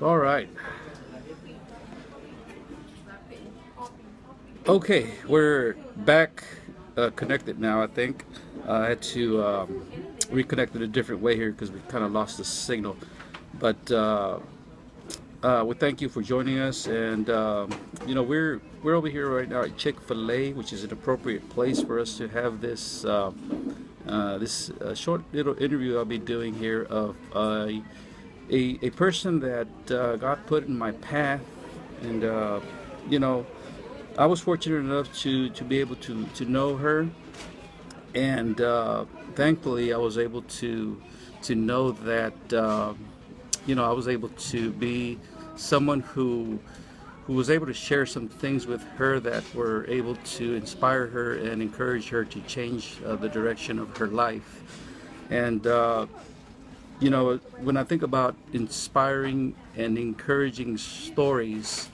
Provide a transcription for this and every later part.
All right. Okay, we're back connected now, I think. I had to reconnect in a different way here because we kind of lost the signal. But we thank you for joining us. And, we're over here right now at Chick-fil-A, which is an appropriate place for us to have this short little interview I'll be doing here of a person that God put in my path. And, you know, I was fortunate enough to be able to know her, and thankfully I was able to know that I was able to be someone who was able to share some things with her that were able to inspire her and encourage her to change the direction of her life. And when I think about inspiring and encouraging stories,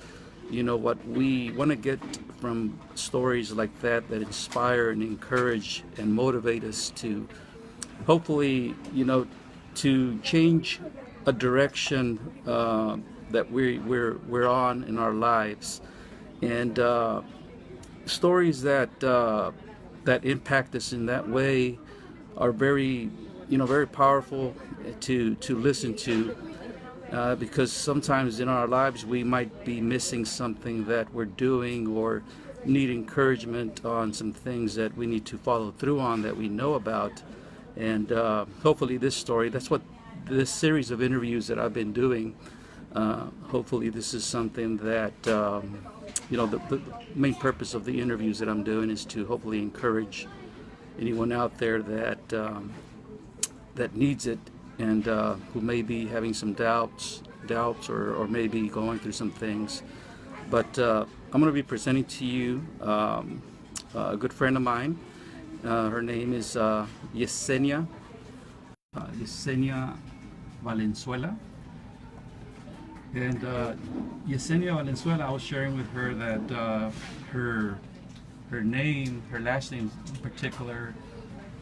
what we want to get from stories like that inspire and encourage and motivate us to hopefully, to change a direction that we're on in our lives. And stories that impact us in that way are very powerful to listen to, because sometimes in our lives we might be missing something that we're doing or need encouragement on some things that we need to follow through on that we know about. And hopefully this story, that's what this series of interviews that I've been doing, hopefully this is something that, the main purpose of the interviews that I'm doing is to hopefully encourage anyone out there that needs it, and who may be having some doubts or maybe going through some things. But I'm going to be presenting to you a good friend of mine. Her name is Yesenia Valenzuela. And Yesenia Valenzuela, I was sharing with her that her name, her last name in particular,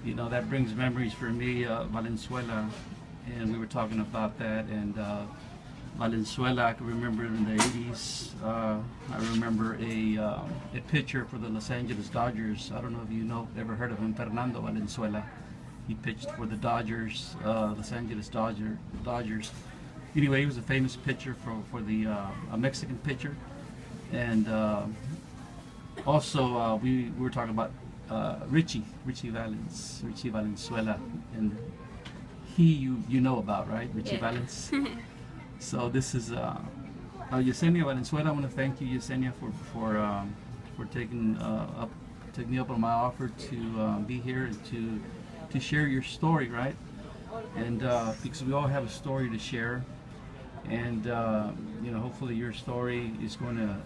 that brings memories for me, Valenzuela. And we were talking about that. And Valenzuela, I can remember in the 80s. I remember a pitcher for the Los Angeles Dodgers. I don't know if ever heard of him, Fernando Valenzuela. He pitched for the Dodgers, Los Angeles Dodgers. Anyway, he was a famous pitcher for a Mexican pitcher. And also we were talking about Richie Valenzuela, and you know about, right? Richie Valens. So this is Yesenia Valenzuela. I want to thank you, Yesenia, for taking me up on my offer to be here and to share your story, right? And because we all have a story to share, and hopefully your story is going to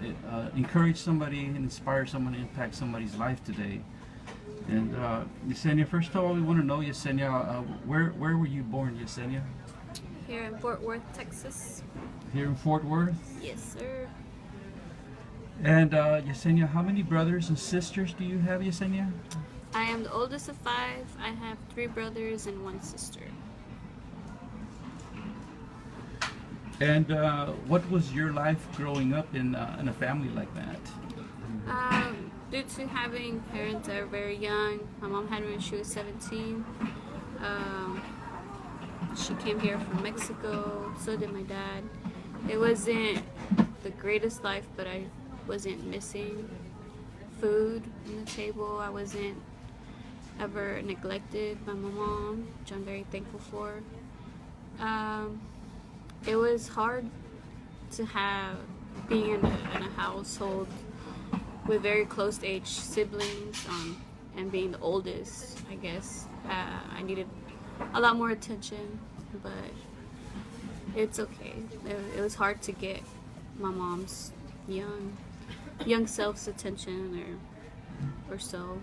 encourage somebody and inspire someone, impact somebody's life today. And Yesenia, first of all, we want to know, Yesenia, where were you born, Yesenia? Here in Fort Worth, Texas. Here in Fort Worth? Yes, sir. And Yesenia, how many brothers and sisters do you have, Yesenia? I am the oldest of 5. I have 3 brothers and 1 sister. And what was your life growing up in a family like that? Due to having parents that are very young, my mom had me when she was 17. She came here from Mexico, so did my dad. It wasn't the greatest life, but I wasn't missing food on the table. I wasn't ever neglected by my mom, which I'm very thankful for. It was hard to have being in a household with very close age siblings, and being the oldest. I guess I needed a lot more attention, but it's okay. It was hard to get my mom's young self's attention, or so.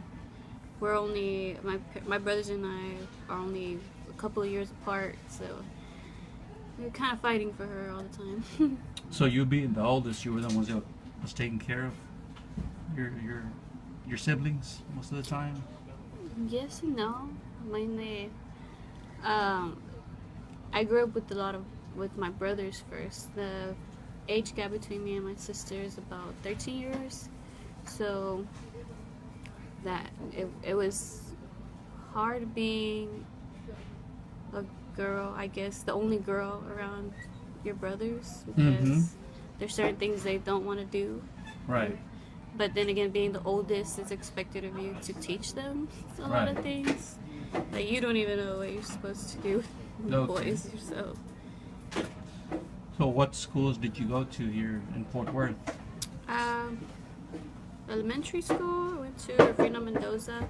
We're only my brothers and I are only a couple of years apart, so we're kind of fighting for her all the time. So you being the oldest, you were the ones that was taking care of your siblings most of the time? Yes and no. Mainly, I grew up with a lot of with my brothers first. The age gap between me and my sister is about 13 years. So that it was hard being a girl, I guess, the only girl around your brothers, because there's certain things they don't want to do. Right. But then again, being the oldest, it's expected of you to teach them a lot of Right. things. Like, you don't even know what you're supposed to do with the Okay. boys yourself. So what schools did you go to here in Fort Worth? Um, Elementary school, I went to Rufino Mendoza.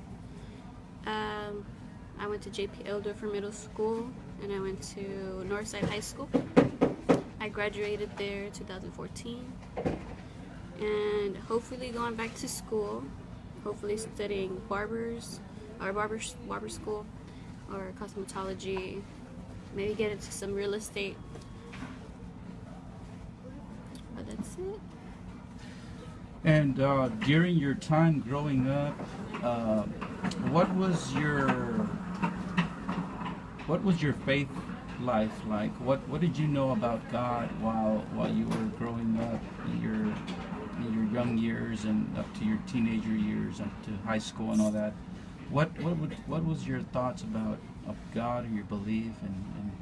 I went to JP Elder for middle school, and I went to Northside High School. I graduated there in 2014, and hopefully going back to school, hopefully studying barber school or cosmetology, maybe get into some real estate. But that's it. And during your time growing up, what was your faith life like? What did you know about God while you were growing up in your young years and up to your teenager years, up to high school and all that? What was your thoughts about of God or your belief, and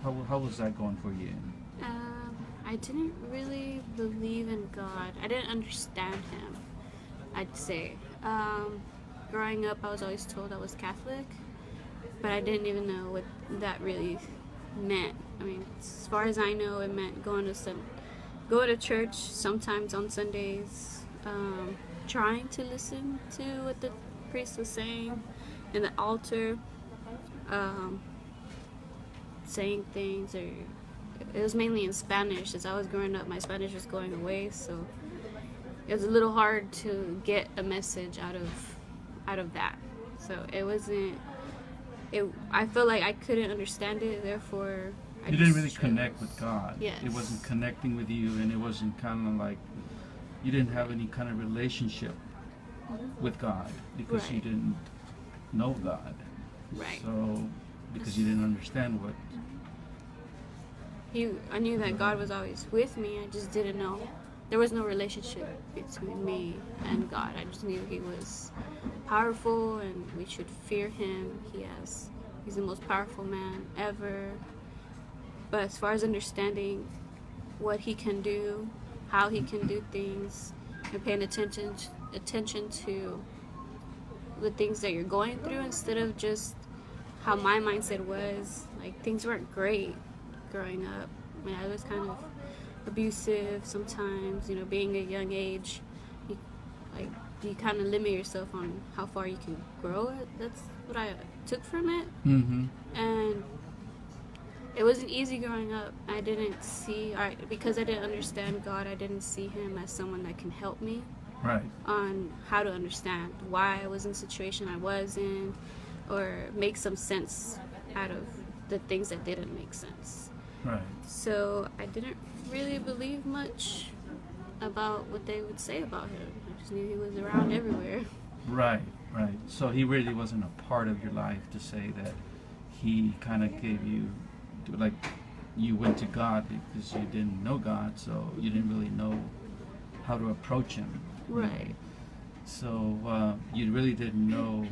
how was that going for you? I didn't really believe in God. I didn't understand Him, I'd say. Growing up, I was always told I was Catholic, but I didn't even know what that really meant. I mean, as far as I know, it meant going to church sometimes on Sundays, trying to listen to what the priest was saying in the altar, saying things, or it was mainly in Spanish. As I was growing up, my Spanish was going away, so it was a little hard to get a message out of that. So it wasn't. I felt like I couldn't understand it, therefore You didn't really connect with God. Yes. It wasn't connecting with you, and it wasn't kind of like you didn't have any kind of relationship with God because you Right. didn't know God. Right. So because you didn't understand what. I knew that God was always with me. I just didn't know. There was no relationship between me and God. I just knew He was powerful and we should fear Him. He's the most powerful man ever. But as far as understanding what He can do, how He can do things, and paying attention to the things that you're going through instead of just how my mindset was. Like, things weren't great growing up. I mean, I was kind of abusive sometimes, being a young age. You kind of limit yourself on how far you can grow it. That's what I took from it. Mm-hmm. And it wasn't easy growing up. Because I didn't understand God, I didn't see Him as someone that can help me Right. on how to understand why I was in the situation I was in, or make some sense out of the things that didn't make sense. Right. So I didn't really believe much about what they would say about Him. I just knew He was around everywhere. Right. Right. So He really wasn't a part of your life to say that He kind of gave you, like, you went to God because you didn't know God, so you didn't really know how to approach Him. Right. So you really didn't know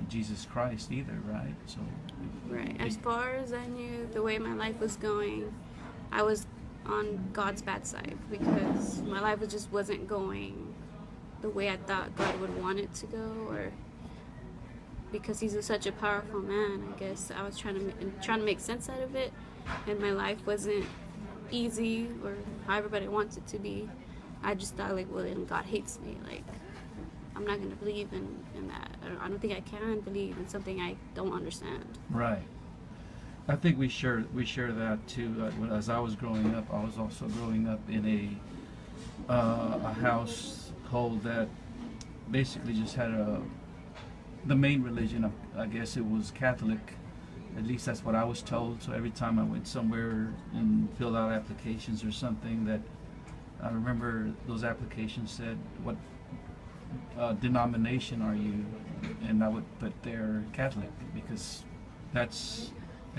Jesus Christ either, right? So. Right. As far as I knew, the way my life was going, I was on God's bad side because my life wasn't going the way I thought God would want it to go, or because He's such a powerful man. I guess I was trying to make sense out of it, and my life wasn't easy or how everybody wants it to be. I just thought, like, well, then God hates me. Like, I'm not gonna believe in that. I don't think I can believe in something I don't understand. Right. I think we share that too. As I was growing up, I was also growing up in a household that basically just had the main religion of, I guess it was Catholic. At least that's what I was told. So every time I went somewhere and filled out applications or something, that I remember those applications said, what denomination are you? And I would put there Catholic because I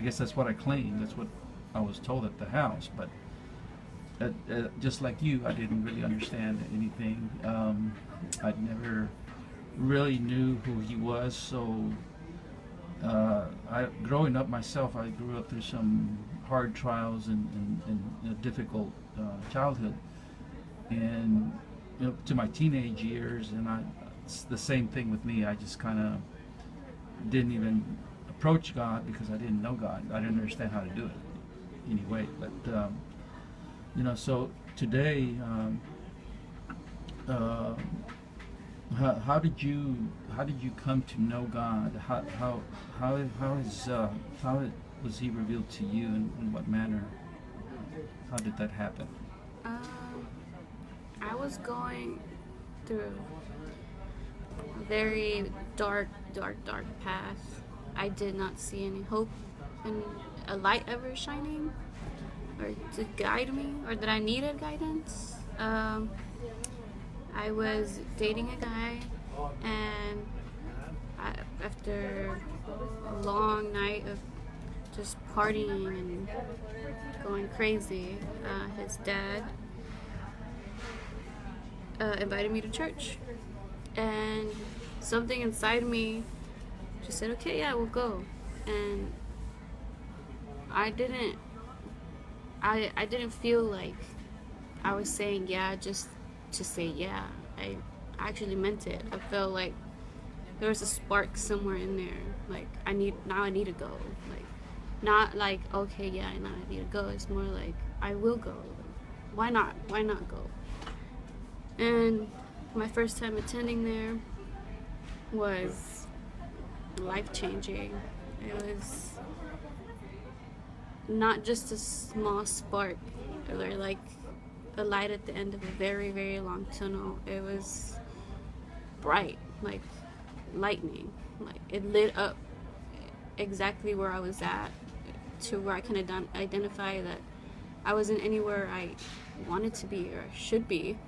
guess that's what I claimed. That's what I was told at the house. But just like you, I didn't really understand anything. I never really knew who he was. So growing up myself, I grew up through some hard trials and a difficult childhood, and to my teenage years, and it's the same thing with me. I just kind of didn't even approach God because I didn't know God. I didn't understand how to do it anyway. But so today, how did you come to know God? How was He revealed to you, and in what manner? How did that happen? I was going through a very dark path. I did not see any hope and a light ever shining or to guide me, or that I needed guidance. I was dating a guy, and after a long night of just partying and going crazy, his dad invited me to church, and something inside me just said, okay, yeah, we'll go. And I didn't feel like I was saying yeah just to say yeah. I actually meant it. I felt like there was a spark somewhere in there. Like I need to go. Like not like okay, yeah, now I need to go. It's more like I will go. Why not? Why not go? And my first time attending there was life-changing. It was not just a small spark or like a light at the end of a very, very long tunnel. It was bright, like lightning. Like it lit up exactly where I was at, to where I can identify that I wasn't anywhere I wanted to be or should be.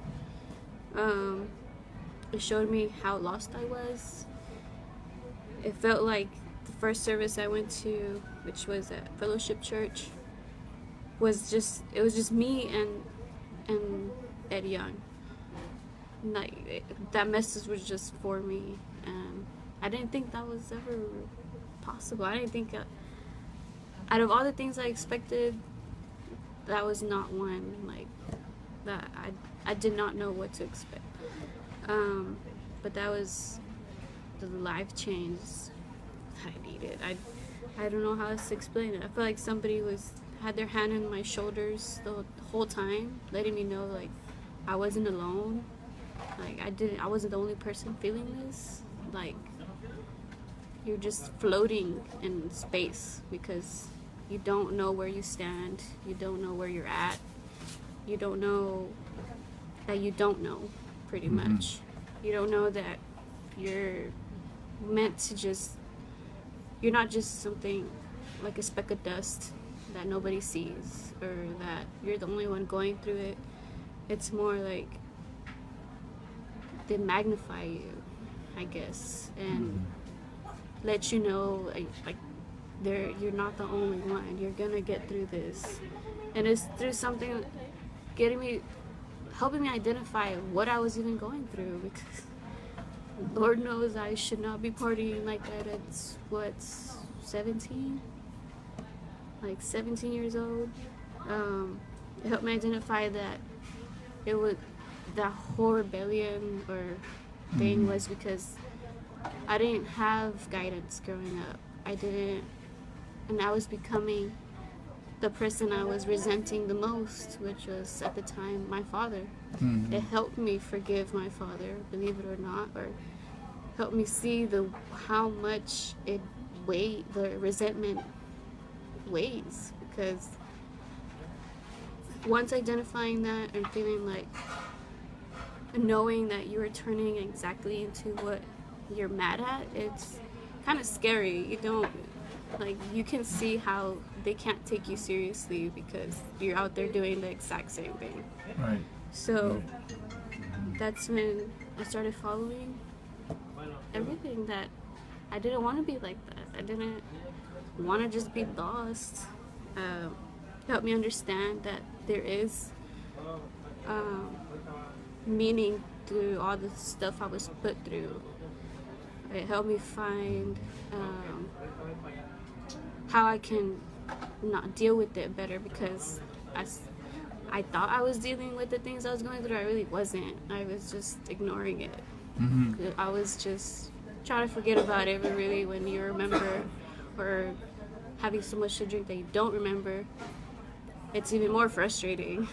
It showed me how lost I was. It felt like the first service I went to, which was at Fellowship Church, was just me and Ed Young. Like that message was just for me, and I didn't think that was ever possible. I didn't think out of all the things I expected, that was not one like that. I did not know what to expect. But that was the life change that I needed. I don't know how else to explain it. I feel like somebody had their hand on my shoulders the whole time, letting me know like I wasn't alone. Like I wasn't the only person feeling this. Like you're just floating in space because you don't know where you stand. You don't know where you're at. You don't know that you don't know, pretty much. You don't know that you're meant to you're not just something like a speck of dust that nobody sees, or that you're the only one going through it. It's more like they magnify you, I guess, and let you know like you're not the only one. You're gonna get through this. And it's through something helping me identify what I was even going through, because Lord knows I should not be partying like that at 17? Like 17 years old. It helped me identify that that whole rebellion or thing was because I didn't have guidance growing up. And I was becoming the person I was resenting the most, which was at the time my father. It helped me forgive my father, believe it or not, or helped me see how much the resentment weighs. Because once identifying that and feeling like, knowing that you are turning exactly into what you're mad at, it's kind of scary. You can see how they can't take you seriously because you're out there doing the exact same thing. Right. So that's when I started following everything that I didn't want to be like that. I didn't want to just be lost. helped me understand that there is um, meaning through all the stuff I was put through. It helped me find how I can not deal with it better, because I thought I was dealing with the things I was going through. I really wasn't. I was just ignoring it. I was just trying to forget about it, but really when you remember, or having so much to drink that you don't remember, it's even more frustrating.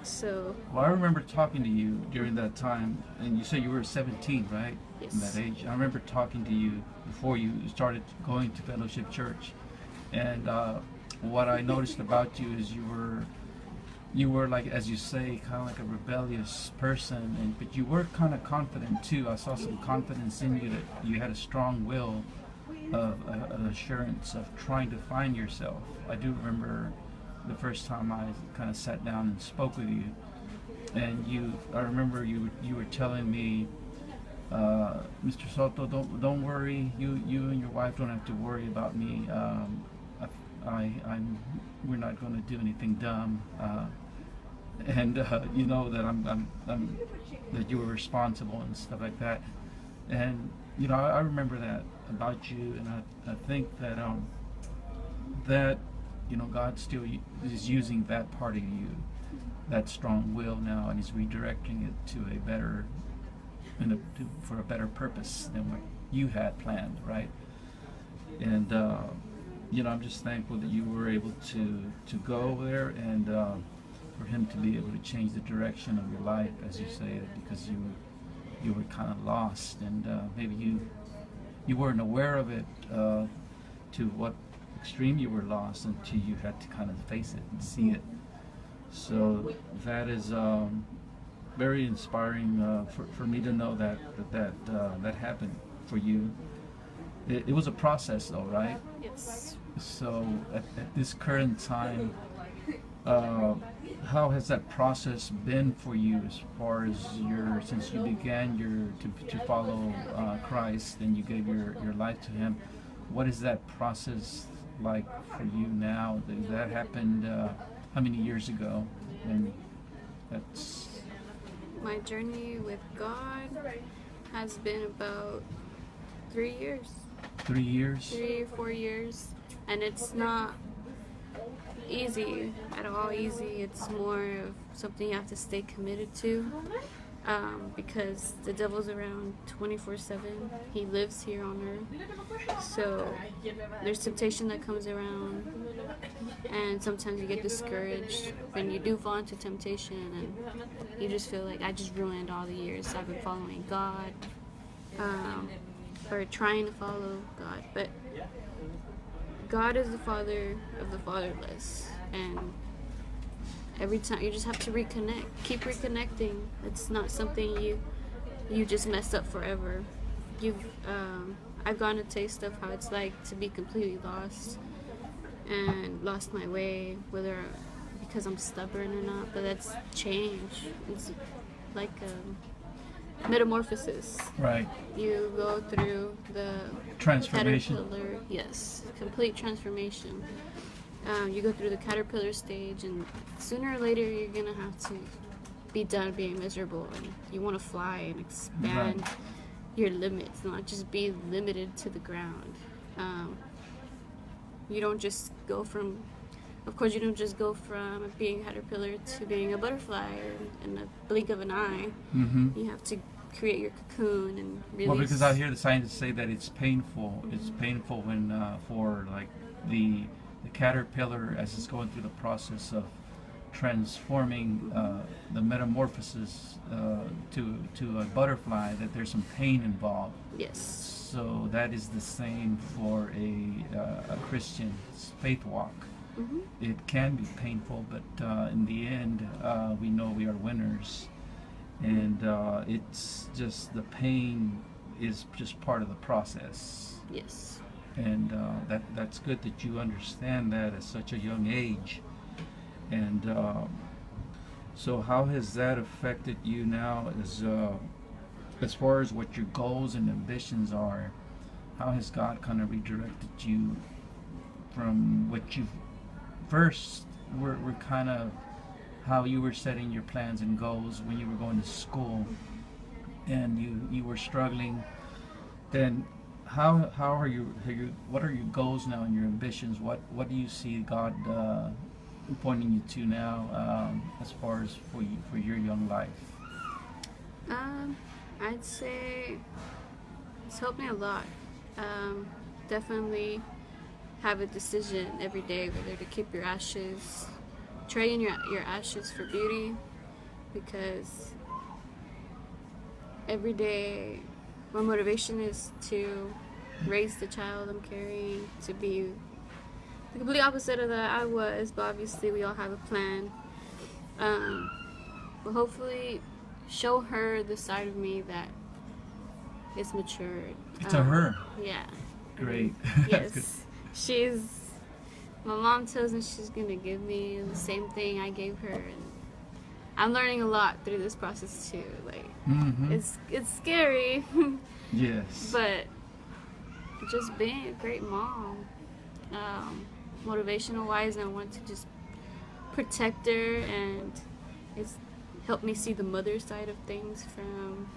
So, Well, I remember talking to you during that time, and you said you were 17, right? yes. In that age. I remember talking to you before you started going to Fellowship Church, and what I noticed about you is you were like, as you say, kind of like a rebellious person, and but you were kind of confident too. I saw some confidence in you, that you had a strong will of an assurance of trying to find yourself. I do remember the first time I kind of sat down and spoke with you, and I remember you were telling me, Mr. Soto, don't worry, you and your wife don't have to worry about me. We're not going to do anything dumb, and you know that I'm that you were responsible and stuff like that. And you know, I remember that about you, and I think that that you know, God still is using that part of you, that strong will now, and He's redirecting it to a better, for a better purpose than what you had planned, right? And you know, I'm just thankful that you were able to go there, and for Him to be able to change the direction of your life, as you say, because you were kind of lost, and maybe you weren't aware of it to what extreme you were lost until you had to kind of face it and see it. So that is very inspiring for me to know that happened for you. It was a process, though, right? Yes. So at this current time, how has that process been for you, as far as since you began to follow Christ and you gave your life to Him? What is that process like for you now? That happened how many years ago? And that's My journey with God has been about 3 years. 3 years. 3 or 4 years. And it's not easy at all. It's more of something you have to stay committed to, because the devil's around 24/7. He lives here on earth, so there's temptation that comes around, and sometimes you get discouraged when you do fall into temptation, and you just feel like, I just ruined all the years I've been following God, or trying to follow God. But God is the Father of the fatherless, and every time you just have to reconnect, keep reconnecting. It's not something you just mess up forever. I've gotten a taste of how it's like to be completely lost and lost my way, whether because I'm stubborn or not. But that's change. It's like a metamorphosis. Right. You go through the Transformation. caterpillar. Yes, complete transformation. You go through the caterpillar stage, and sooner or later you're gonna have to be done being miserable, and you want to fly and expand your limits, not just be limited to the ground. You don't just go from, of course, you don't just go from being a caterpillar to being a butterfly in a blink of an eye. Mm-hmm. You have to create your cocoon and release. Well, because I hear the scientists say that it's painful. It's painful when for like the caterpillar, as it's going through the process of transforming the metamorphosis to a butterfly, that there's some pain involved. Yes. So that is the same for a Christian's faith walk. Mm-hmm. It can be painful, but in the end, we know we are winners. And it's just, the pain is just part of the process. Yes. And that's good that you understand that at such a young age. And so how has that affected you now, as far as what your goals and ambitions are? How has God kind of redirected you from what you first were kind of how you were setting your plans and goals when you were going to school, and you were struggling, then how are you what are your goals now and your ambitions? What do you see God pointing you to now, as far as for your young life? I'd say it's helped me a lot. Definitely have a decision every day whether to keep your ashes, trading your ashes for beauty, because every day my motivation is to raise the child I'm carrying to be the complete opposite of that I was, but obviously we all have a plan. But hopefully show her the side of me that is matured. It's a her. Yeah. Great. That's good. Yes. My mom tells me she's gonna give me the same thing I gave her, and I'm learning a lot through this process too. Like, Mm-hmm. it's scary, Yes. but just being a great mom, motivational wise, I want to just protect her, and it's helped me see the mother side of things from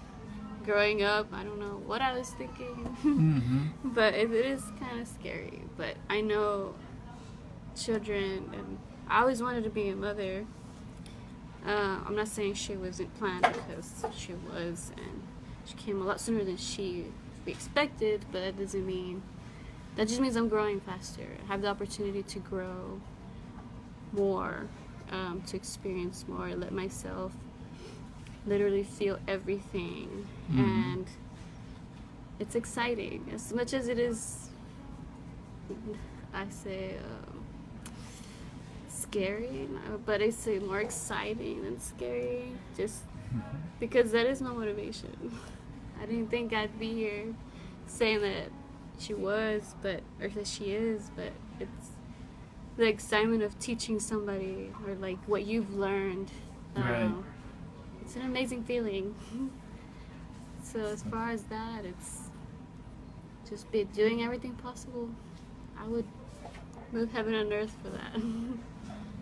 growing up. I don't know what I was thinking, Mm-hmm. but it is kind of scary. But I know children, and I always wanted to be a mother. I'm not saying she wasn't planned, because she was, and she came a lot sooner than we expected, but that just means I'm growing faster. I have the opportunity to grow more, to experience more, let myself literally feel everything. Mhm. And it's exciting as much as it is, I say, scary, but it's more exciting than scary, just because that is my motivation. I didn't think I'd be here saying that she was, or that she is, but it's the excitement of teaching somebody, or like what you've learned. Right. It's an amazing feeling. So as far as that, it's just be doing everything possible. I would move heaven and earth for that.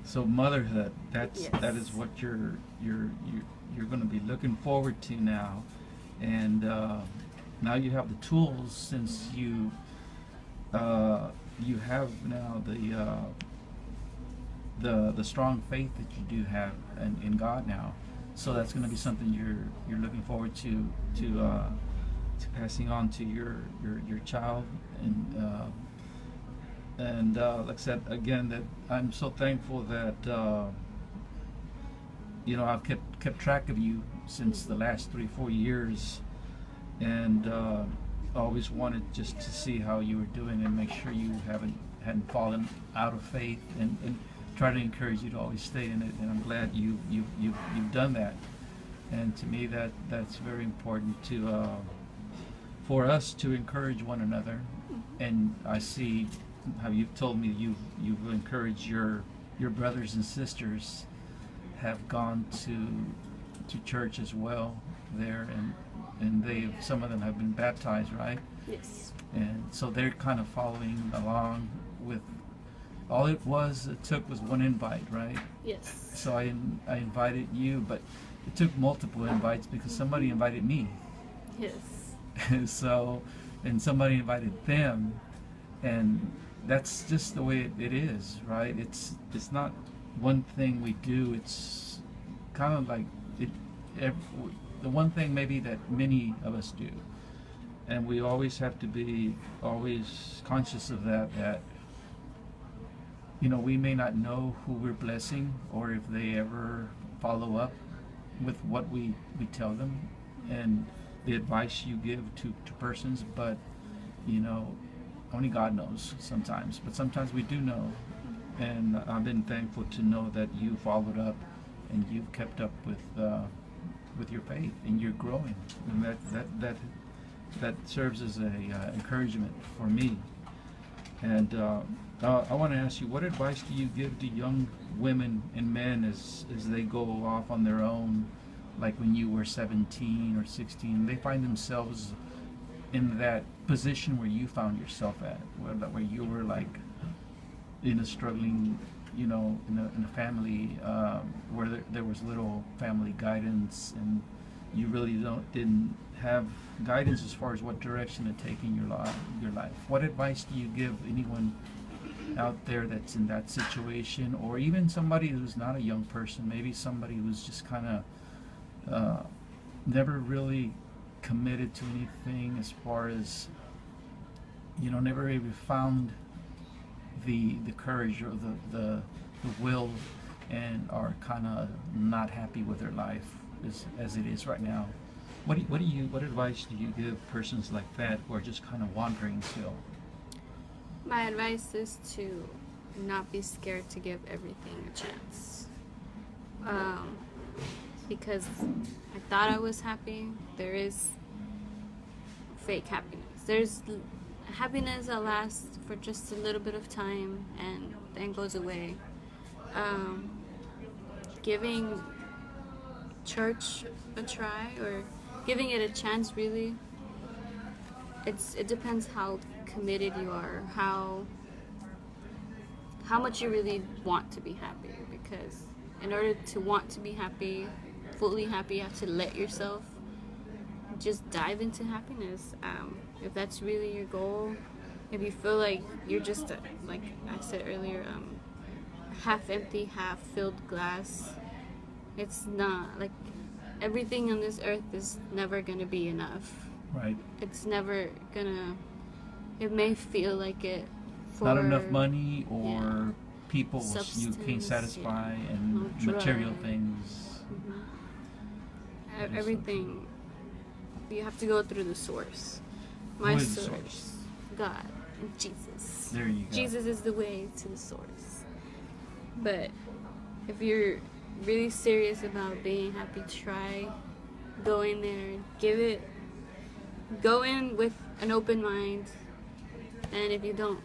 So motherhood, that Yes. is what you're going to be looking forward to now, and now you have the tools, since you have now the strong faith that you do have in God now. So that's going to be something you're looking forward to passing on to your child, and like I said again, that I'm so thankful that I've kept track of you since the last 3-4 years, and always wanted just to see how you were doing and make sure you hadn't fallen out of faith, and try to encourage you to always stay in it. And I'm glad you've done that. And to me, that's very important to for us to encourage one another. And I see how you've told me you've encouraged your brothers and sisters, have gone to church as well there, and some of them have been baptized, right? Yes. And so they're kind of following along with. All it took was one invite, right? Yes. So I invited you, but it took multiple invites because somebody invited me. Yes. So, and somebody invited them, and that's just the way it is, right? It's not one thing we do. It's kind of like the one thing maybe that many of us do, and we always have to be always conscious of that we may not know who we're blessing, or if they ever follow up with what we tell them and the advice you give to persons, but only God knows sometimes, but sometimes we do know. And I've been thankful to know that you followed up and you've kept up with your faith, and you're growing, and that serves as a encouragement for me. And I want to ask you, what advice do you give to young women and men as they go off on their own, like when you were 17 or 16, they find themselves in that position where you found yourself at, where you were like in a struggling, you know, in a family where there was little family guidance, and you really didn't have guidance as far as what direction to take in your life. What advice do you give anyone out there that's in that situation, or even somebody who's not a young person, maybe somebody who's just kind of never really committed to anything, as far as, you know, never even found the courage or the will, and are kind of not happy with their life as it is right now? What advice do you give persons like that who are just kind of wandering still? My advice is to not be scared to give everything a chance. Because I thought I was happy. There is fake happiness. There's happiness that lasts for just a little bit of time and then goes away. Giving church a try, or giving it a chance, really, it depends how committed you are, how much you really want to be happy. Because in order to want to be happy, fully happy, you have to let yourself just dive into happiness. If that's really your goal, if you feel like you're just like I said earlier, half empty, half filled glass, it's not. Like, everything on this earth is never gonna be enough. Right. It's never gonna. It may feel like it. For Not enough money or yeah, people you can't substance, satisfy, yeah, and no material drug. things. Mhm. That is so Everything. You have to go through the source. My Who is the source, source? God and Jesus. There you go. Jesus is the way to the source. But if you're really serious about being happy, try, go in there, go in with an open mind. And if you don't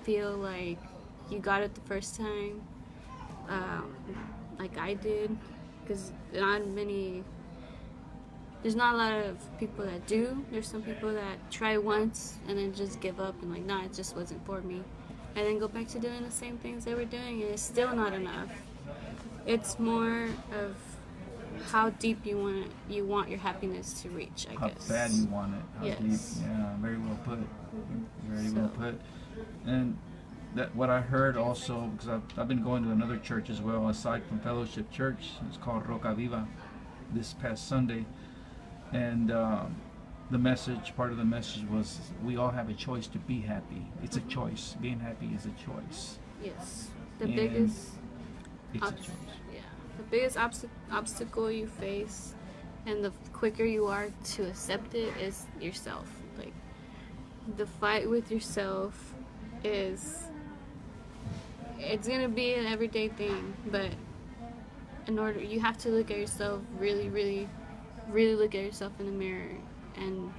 feel like you got it the first time, like I did, because there's not a lot of people that do. There's some people that try once and then just give up and like, nah, it just wasn't for me, and then go back to doing the same things they were doing, and it's still not enough. It's more of how deep you want your happiness to reach, I How guess. bad you want it. How Yes. deep. Yeah, very well put. Very well So- put. And that what I heard also, because I've been going to another church as well, aside from Fellowship Church. It's called Roca Viva, this past Sunday. And part of the message was, we all have a choice to be happy. It's a choice. Being happy is a choice. Yes. The And biggest It's a Obs- choice. yeah, the biggest obstacle you face, and the quicker you are to accept it, is yourself. Like, the fight with yourself it's gonna be an everyday thing, but you have to look at yourself, really, really, really look at yourself in the mirror, and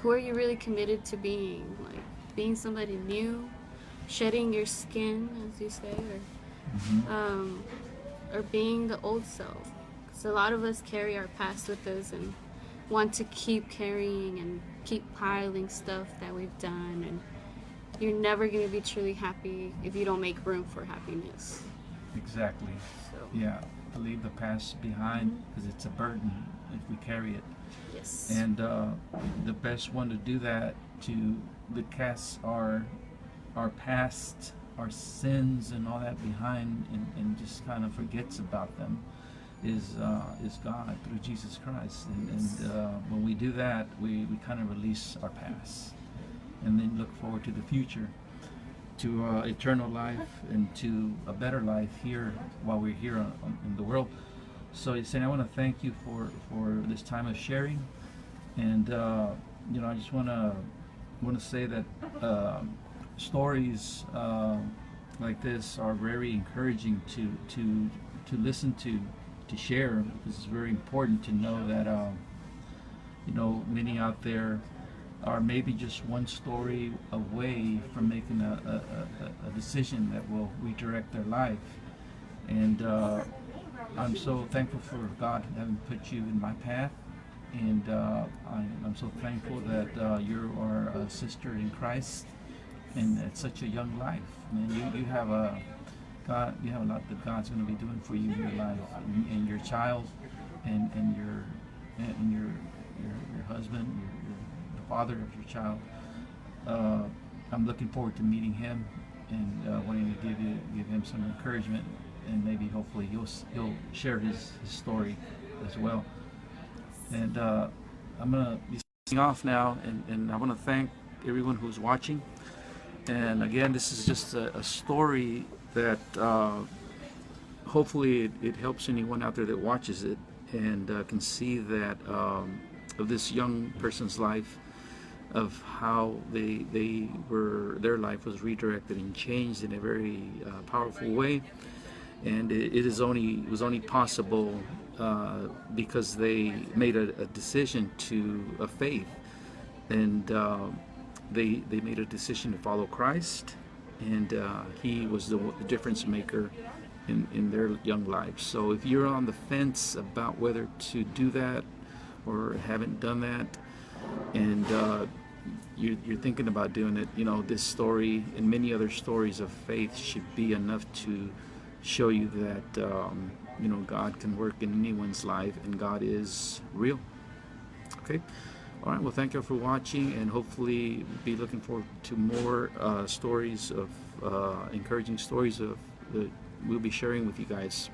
who are you really committed to being? Like, being somebody new, shedding your skin, as you say, or being the old self. Because a lot of us carry our past with us and want to keep carrying and keep piling stuff that we've done, and you're never going to be truly happy if you don't make room for happiness. Exactly. So, Yeah. To leave the past behind, because it's a burden if we carry it. yes. And the best one to do that, to cast our past, our sins, and all that behind, and just kind of forgets about them, is God through Jesus Christ. And when we do that, we kind of release our past, and then look forward to the future, to eternal life, and to a better life here while we're here in the world. So, Yesenia, I want to thank you for this time of sharing, and I just want to say that stories like this are very encouraging to listen to share, because it's very important to know that many out there are maybe just one story away from making a decision that will redirect their life. And I'm so thankful for God having put you in my path, and I'm so thankful that you are a sister in Christ, and at such a young life. Man, you have you have a lot that God's going to be doing for you in your life, and your child, and your husband, the father of your child. I'm looking forward to meeting him and wanting to give him some encouragement, and maybe hopefully he'll share his story as well. And I'm gonna be signing off now, and I want to thank everyone who's watching. And again, this is just a story that hopefully it helps anyone out there that watches it and can see that of this young person's life, of how their life was redirected and changed in a very powerful way. And it was only possible because they made a decision of faith, and they made a decision to follow Christ, and he was the difference maker in their young lives. So if you're on the fence about whether to do that or haven't done that, and you're thinking about doing it, this story and many other stories of faith should be enough to show you that God can work in anyone's life, and God is real. Okay. All right. Well, thank you for watching, and hopefully be looking forward to more stories of encouraging stories that we'll be sharing with you guys.